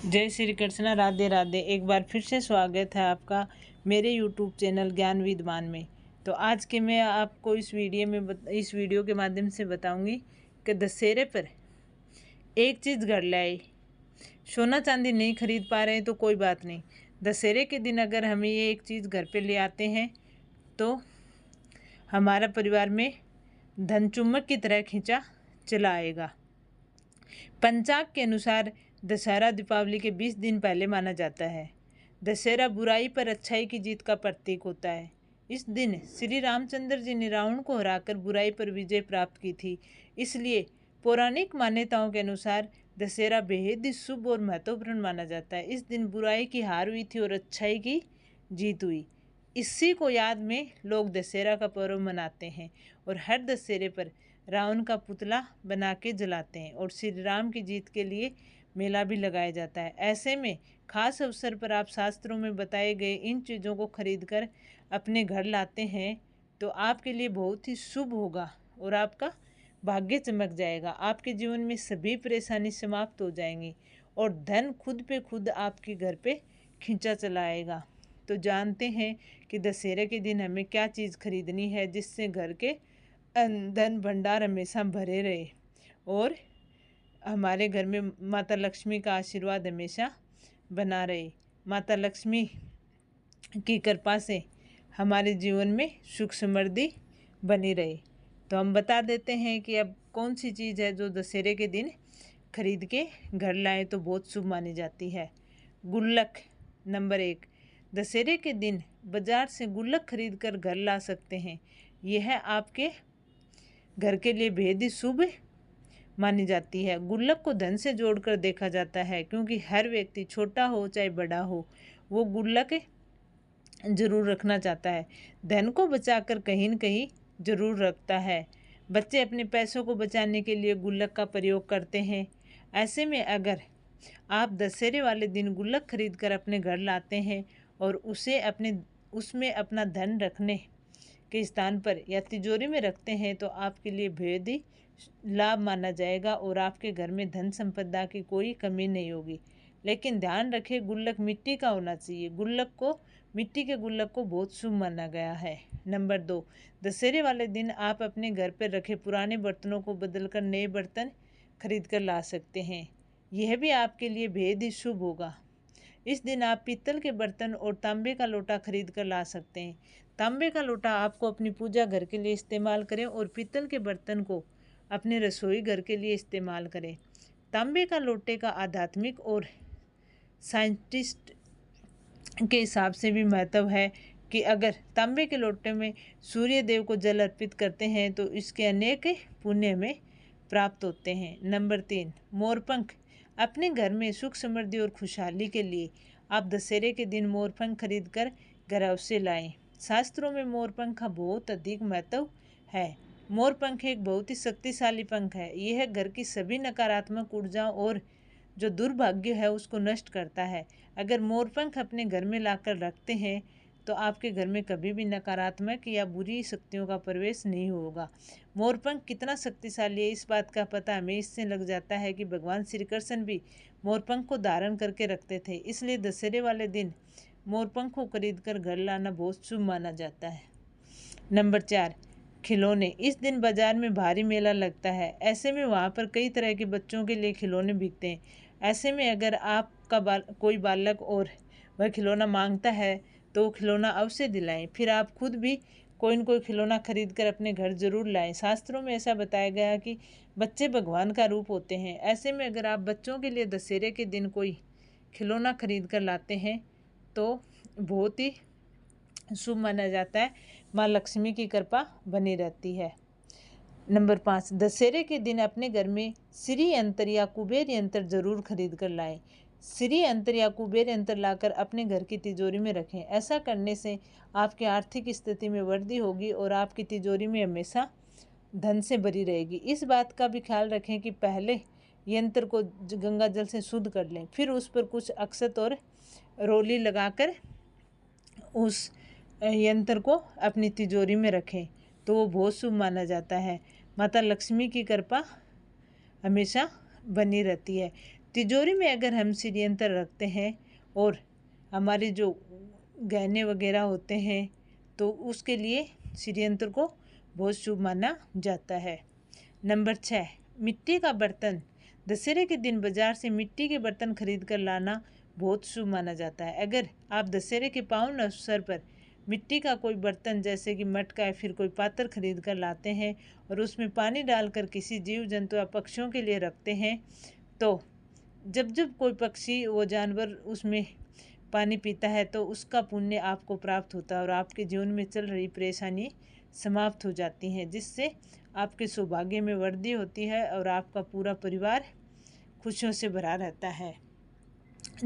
जय श्री कृष्णा, राधे राधे। एक बार फिर से स्वागत है आपका मेरे यूट्यूब चैनल ज्ञान विद्वान में। तो आज के मैं आपको इस वीडियो के माध्यम से बताऊंगी कि दशहरे पर एक चीज़ घर लाए। सोना चांदी नहीं खरीद पा रहे हैं तो कोई बात नहीं, दशहरे के दिन अगर हमें ये एक चीज़ घर पे ले आते हैं तो हमारा परिवार में धन चुम्बक की तरह खींचा चला आएगा। पंचांग के अनुसार दशहरा दीपावली के 20 दिन पहले माना जाता है। दशहरा बुराई पर अच्छाई की जीत का प्रतीक होता है। इस दिन श्री रामचंद्र जी ने रावण को हराकर बुराई पर विजय प्राप्त की थी। इसलिए पौराणिक मान्यताओं के अनुसार दशहरा बेहद ही शुभ और महत्वपूर्ण माना जाता है। इस दिन बुराई की हार हुई थी और अच्छाई की जीत हुई। इसी को याद में लोग दशहरा का पर्व मनाते हैं और हर दशहरे पर रावण का पुतला बना के जलाते हैं और श्री राम की जीत के लिए मेला भी लगाया जाता है। ऐसे में खास अवसर पर आप शास्त्रों में बताए गए इन चीज़ों को खरीदकर अपने घर लाते हैं तो आपके लिए बहुत ही शुभ होगा और आपका भाग्य चमक जाएगा। आपके जीवन में सभी परेशानी समाप्त हो जाएंगी और धन खुद पे खुद आपके घर पे खींचा चला आएगा। तो जानते हैं कि दशहरे के दिन हमें क्या चीज़ खरीदनी है जिससे घर के धन भंडार हमेशा भरे रहे और हमारे घर में माता लक्ष्मी का आशीर्वाद हमेशा बना रहे। माता लक्ष्मी की कृपा से हमारे जीवन में सुख समृद्धि बनी रहे। तो हम बता देते हैं कि अब कौन सी चीज़ है जो दशहरे के दिन खरीद के घर लाएं तो बहुत शुभ मानी जाती है। गुल्लक नंबर 1, दशहरे के दिन बाजार से गुल्लक खरीद कर घर ला सकते हैं। यह आपके घर के लिए बेहद ही शुभ मानी जाती है। गुल्लक को धन से जोड़कर देखा जाता है क्योंकि हर व्यक्ति छोटा हो चाहे बड़ा हो वो गुल्लक जरूर रखना चाहता है। धन को बचाकर कहीं न कहीं जरूर रखता है। बच्चे अपने पैसों को बचाने के लिए गुल्लक का प्रयोग करते हैं। ऐसे में अगर आप दशहरे वाले दिन गुल्लक खरीद कर अपने घर लाते हैं और उसमें अपना धन रखने के स्थान पर या तिजोरी में रखते हैं तो आपके लिए बेहद ही लाभ माना जाएगा और आपके घर में धन संपदा की कोई कमी नहीं होगी। लेकिन ध्यान रखें, गुल्लक मिट्टी का होना चाहिए। मिट्टी के गुल्लक को बहुत शुभ माना गया है। नंबर 2, दशहरे वाले दिन आप अपने घर पर रखे पुराने बर्तनों को बदलकर नए बर्तन खरीद कर ला सकते हैं। यह भी आपके लिए बेहद ही शुभ होगा। इस दिन आप पीतल के बर्तन और तांबे का लोटा खरीद कर ला सकते हैं। तांबे का लोटा आपको अपनी पूजा घर के लिए इस्तेमाल करें और पीतल के बर्तन को अपने रसोई घर के लिए इस्तेमाल करें। तांबे का लोटे का आध्यात्मिक और साइंटिस्ट के हिसाब से भी महत्व है कि अगर तांबे के लोटे में सूर्य देव को जल अर्पित करते हैं तो इसके अनेक पुण्य में प्राप्त होते हैं। नंबर 3, मोरपंख। अपने घर में सुख समृद्धि और खुशहाली के लिए आप दशहरे के दिन मोरपंख खरीद कर घर अवश्य लाएं। शास्त्रों में मोरपंख का बहुत अधिक महत्व है। मोरपंख एक बहुत ही शक्तिशाली पंख है। यह घर की सभी नकारात्मक ऊर्जाओं और जो दुर्भाग्य है उसको नष्ट करता है। अगर मोरपंख अपने घर में लाकर रखते हैं तो आपके घर में कभी भी नकारात्मक या बुरी शक्तियों का प्रवेश नहीं होगा। मोरपंख कितना शक्तिशाली है इस बात का पता हमें इससे लग जाता है कि भगवान श्री कृष्ण भी मोरपंख को धारण करके रखते थे। इसलिए दशहरे वाले दिन मोरपंख को खरीद कर घर लाना बहुत शुभ माना जाता है। नंबर 4, खिलौने। इस दिन बाजार में भारी मेला लगता है। ऐसे में वहाँ पर कई तरह के बच्चों के लिए खिलौने बिकते हैं। ऐसे में अगर आपका कोई बालक और वह खिलौना मांगता है तो खिलौना अवश्य दिलाएं। फिर आप खुद भी कोई न कोई खिलौना खरीद कर अपने घर जरूर लाएं। शास्त्रों में ऐसा बताया गया है कि बच्चे भगवान का रूप होते हैं। ऐसे में अगर आप बच्चों के लिए दशहरे के दिन कोई खिलौना खरीद कर लाते हैं तो बहुत ही शुभ माना जाता है। माँ लक्ष्मी की कृपा बनी रहती है। नंबर 5, दशहरे के दिन अपने घर में श्री यंत्र या कुबेर यंत्र जरूर खरीद कर लाएं। श्री यंत्र या कुबेर यंत्र लाकर अपने घर की तिजोरी में रखें। ऐसा करने से आपकी आर्थिक स्थिति में वृद्धि होगी और आपकी तिजोरी में हमेशा धन से भरी रहेगी। इस बात का भी ख्याल रखें कि पहले यंत्र को गंगा जल से शुद्ध कर लें, फिर उस पर कुछ अक्षत और रोली लगाकर उस यंत्र को अपनी तिजोरी में रखें तो वो बहुत शुभ माना जाता है। माता लक्ष्मी की कृपा हमेशा बनी रहती है। तिजोरी में अगर हम श्री यंत्र रखते हैं और हमारे जो गहने वगैरह होते हैं तो उसके लिए श्री यंत्र को बहुत शुभ माना जाता है। नंबर 6, मिट्टी का बर्तन। दशहरे के दिन बाजार से मिट्टी के बर्तन खरीद कर लाना बहुत शुभ माना जाता है। अगर आप दशहरे के पावन अवसर पर मिट्टी का कोई बर्तन जैसे कि मटका या फिर कोई पात्र खरीद कर लाते हैं और उसमें पानी डालकर किसी जीव जंतु या पक्षियों के लिए रखते हैं, तो जब जब कोई पक्षी वो जानवर उसमें पानी पीता है तो उसका पुण्य आपको प्राप्त होता है और आपके जीवन में चल रही परेशानी समाप्त हो जाती हैं, जिससे आपके सौभाग्य में वृद्धि होती है और आपका पूरा परिवार खुशियों से भरा रहता है।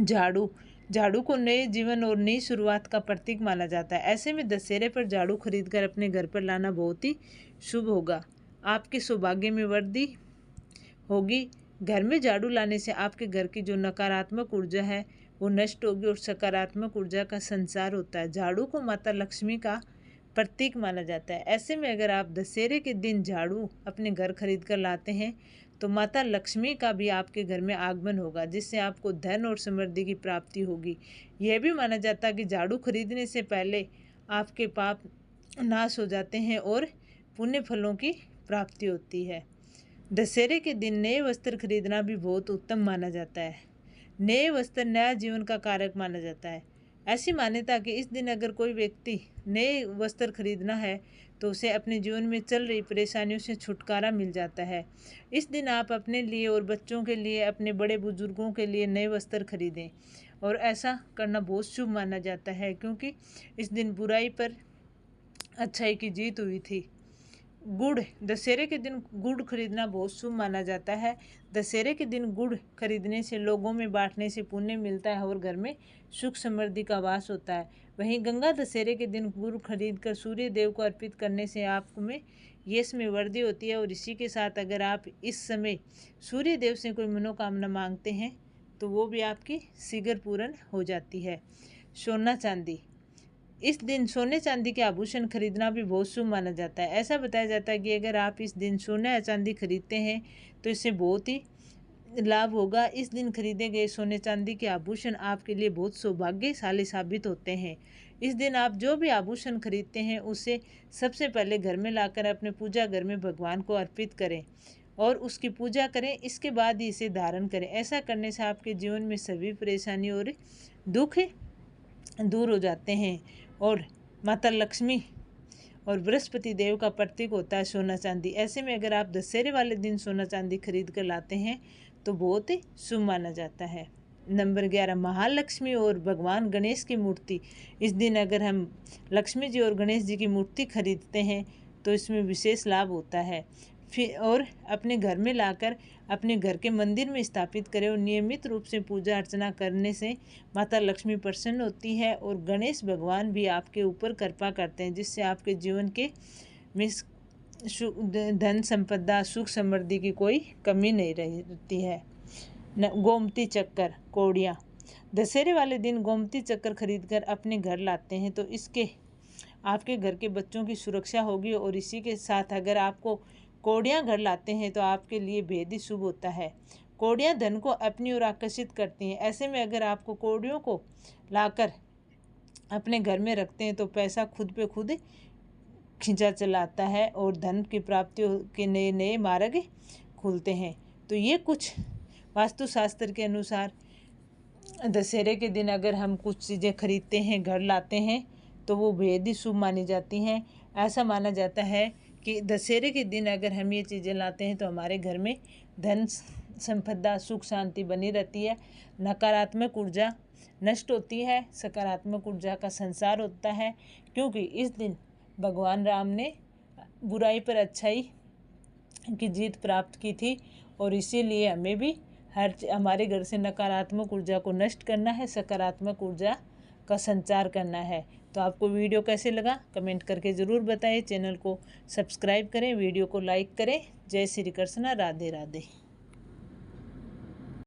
झाड़ू को नए जीवन और नई शुरुआत का प्रतीक माना जाता है। ऐसे में दशहरे पर झाड़ू खरीदकर अपने घर पर लाना बहुत ही शुभ होगा। आपके सौभाग्य में वृद्धि होगी। घर में झाड़ू लाने से आपके घर की जो नकारात्मक ऊर्जा है वो नष्ट होगी और सकारात्मक ऊर्जा का संचार होता है। झाड़ू को माता लक्ष्मी का प्रतीक माना जाता है। ऐसे में अगर आप दशहरे के दिन झाड़ू अपने घर खरीद कर लाते हैं तो माता लक्ष्मी का भी आपके घर में आगमन होगा, जिससे आपको धन और समृद्धि की प्राप्ति होगी। यह भी माना जाता है कि झाड़ू खरीदने से पहले आपके पाप नाश हो जाते हैं और पुण्य फलों की प्राप्ति होती है। दशहरे के दिन नए वस्त्र खरीदना भी बहुत उत्तम माना जाता है। नए वस्त्र नया जीवन का कारक माना जाता है। ऐसी मान्यता कि इस दिन अगर कोई व्यक्ति नए वस्त्र खरीदना है तो उसे अपने जीवन में चल रही परेशानियों से छुटकारा मिल जाता है। इस दिन आप अपने लिए और बच्चों के लिए, अपने बड़े बुजुर्गों के लिए नए वस्त्र खरीदें और ऐसा करना बहुत शुभ माना जाता है, क्योंकि इस दिन बुराई पर अच्छाई की जीत हुई थी। गुड़। दशहरे के दिन गुड़ खरीदना बहुत शुभ माना जाता है। दशहरे के दिन गुड़ खरीदने से लोगों में बांटने से पुण्य मिलता है और घर में सुख समृद्धि का वास होता है। वहीं गंगा दशहरे के दिन गुड़ खरीदकर सूर्य देव को अर्पित करने से आप में यश में वृद्धि होती है और इसी के साथ अगर आप इस समय सूर्य देव से कोई मनोकामना मांगते हैं तो वो भी आपकी शीघ्र पूर्ण हो जाती है। सोना चांदी। इस दिन सोने चांदी के आभूषण खरीदना भी बहुत शुभ माना जाता है। ऐसा बताया जाता है कि अगर आप इस दिन सोना या चांदी खरीदते हैं तो इससे बहुत ही लाभ होगा। इस दिन खरीदे गए सोने चांदी के आभूषण आपके लिए बहुत सौभाग्यशाली साबित होते हैं। इस दिन आप जो भी आभूषण खरीदते हैं उसे सबसे पहले घर में लाकर अपने पूजा घर में भगवान को अर्पित करें और उसकी पूजा करें। इसके बाद ही इसे धारण करें। ऐसा करने से आपके जीवन में सभी परेशानी और दुख दूर हो जाते हैं और माता लक्ष्मी और बृहस्पति देव का प्रतीक होता है सोना चांदी। ऐसे में अगर आप दशहरे वाले दिन सोना चांदी खरीद कर लाते हैं तो बहुत ही शुभ माना जाता है। नंबर 11, महालक्ष्मी और भगवान गणेश की मूर्ति। इस दिन अगर हम लक्ष्मी जी और गणेश जी की मूर्ति खरीदते हैं तो इसमें विशेष लाभ होता है। फिर और अपने घर में लाकर अपने घर के मंदिर में स्थापित करें और नियमित रूप से पूजा अर्चना करने से माता लक्ष्मी प्रसन्न होती है और गणेश भगवान भी आपके ऊपर कृपा करते हैं, जिससे आपके जीवन के में धन संपदा सुख समृद्धि की कोई कमी नहीं रहती है। गोमती चक्कर कौड़ियाँ। दशहरे वाले दिन गोमती चक्कर खरीदकर अपने घर लाते हैं तो इसके आपके घर के बच्चों की सुरक्षा होगी और इसी के साथ अगर आपको कौड़ियाँ घर लाते हैं तो आपके लिए बेहद ही शुभ होता है। कौड़ियाँ धन को अपनी ओर आकर्षित करती हैं। ऐसे में अगर आपको कौड़ियों को लाकर अपने घर में रखते हैं तो पैसा खुद पे खुद खींचा चला आता है और धन की प्राप्ति के नए नए मार्ग खुलते हैं। तो ये कुछ वास्तुशास्त्र के अनुसार दशहरे के दिन अगर हम कुछ चीज़ें खरीदते हैं, घर लाते हैं तो वो बेहद ही शुभ मानी जाती हैं। ऐसा माना जाता है कि दशहरे के दिन अगर हम ये चीज़ें लाते हैं तो हमारे घर में धन संपदा सुख शांति बनी रहती है, नकारात्मक ऊर्जा नष्ट होती है, सकारात्मक ऊर्जा का संसार होता है, क्योंकि इस दिन भगवान राम ने बुराई पर अच्छाई की जीत प्राप्त की थी और इसीलिए हमें भी हमारे घर से नकारात्मक ऊर्जा को नष्ट करना है, सकारात्मक ऊर्जा का संचार करना है। तो आपको वीडियो कैसे लगा कमेंट करके ज़रूर बताएं। चैनल को सब्सक्राइब करें, वीडियो को लाइक करें। जय श्री कृष्ण, राधे राधे।